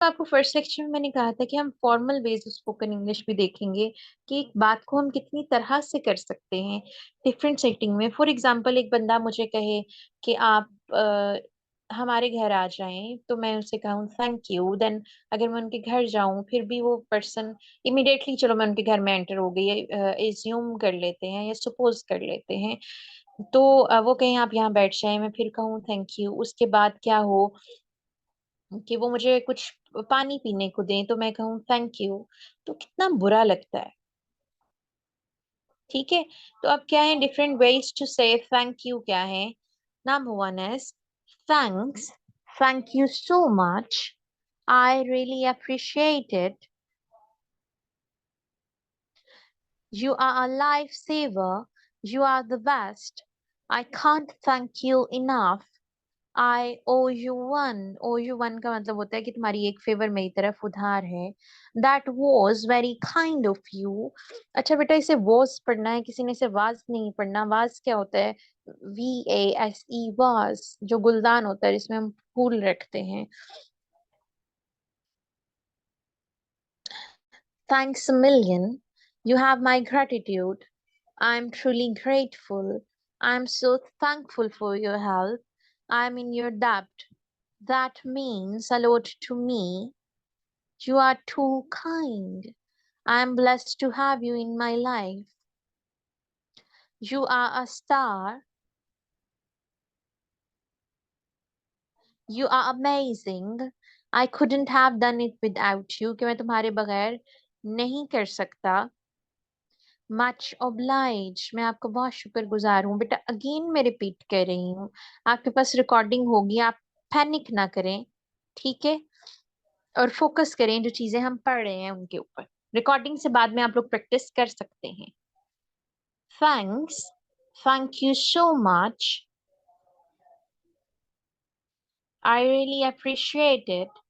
आपको first lecture में मैंने कहा था कि हम formal ways of spoken English भी देखेंगे कि एक बात को हम कितनी तरह से कर सकते हैं डिफरेंट सेटिंग में। फॉर एग्जांपल, एक बंदा मुझे कहे कि आप हमारे घर आ जाएं, तो मैं उसे कहूँ थैंक यू। देन अगर मैं उनके घर जाऊं फिर भी वो पर्सन इमिडिएटली, चलो मैं उनके घर में एंटर हो गई, एज्यूम कर लेते हैं या सपोज कर लेते हैं, तो वो कहें आप यहाँ बैठ जाएं, मैं फिर कहूँ थैंक यू। उसके बाद क्या हो कि वो मुझे कुछ पानी पीने को दें तो मैं कहूँ थैंक यू, तो कितना बुरा लगता है। ठीक है, तो अब क्या है डिफरेंट वेज टू से थैंक यू क्या है। Number one is thanks, thank you so much, I really appreciate it, you are a lifesaver, you are the best, I can't thank you enough, I owe you one. Owe you one का मतलब होता है कि तुम्हारी एक favour मेरी तरफ उधार है। That was very kind of you. अच्छा बेटा, इसे वॉज पढ़ना है, किसी ने इसे वाज नहीं पढ़ना। वाज क्या होता है? VASE, वाज, जो गुलदान होता है जिसमें हम फूल रखते हैं। Thanks a million, you have my gratitude, I am truly grateful, I am so thankful for your help, I am in your debt, that means a lot to me. You are too kind. I am blessed to have you in my life. You are a star. You are amazing. I couldn't have done it without you. कि मैं तुम्हारे बगैर नहीं कर सकता। Much obliged. मैं आपका बहुत शुक्रगुजार हूँ। बेटा अगेन मैं रिपीट कर रही हूँ, आपके पास रिकॉर्डिंग होगी, आप पैनिक ना करें, ठीक है? और फोकस करें जो चीजें हम पढ़ रहे हैं उनके ऊपर। रिकॉर्डिंग से बाद में आप लोग प्रैक्टिस कर सकते हैं। Thanks. Thank you so much. I really appreciate it.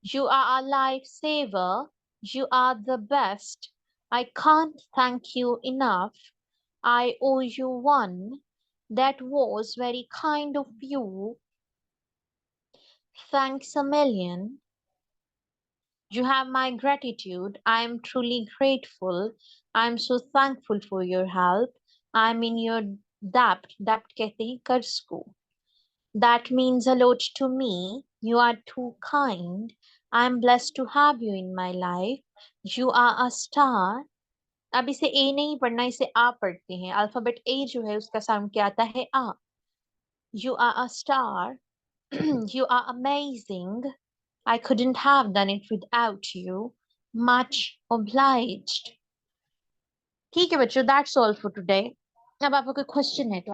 You are a lifesaver. You are the best. I can't thank you enough. I owe you one. That was very kind of you. Thanks a million. You have my gratitude. I am truly grateful. I am so thankful for your help. I am in your debt. Debt कहते हैं कर्ज को। That means a lot to me. You are too kind. I am blessed to have you in my life. You are a star. अब इसे ए नहीं पढ़ना, इसे आ पढ़ते हैं। अल्फाबेट ए जो है उसका साउंड क्या आता है? आ। You are a star. You are amazing. I couldn't have done it without you. Much obliged. ठीक है बच्चों, that's all for today. अब आपको कोई क्वेश्चन है तो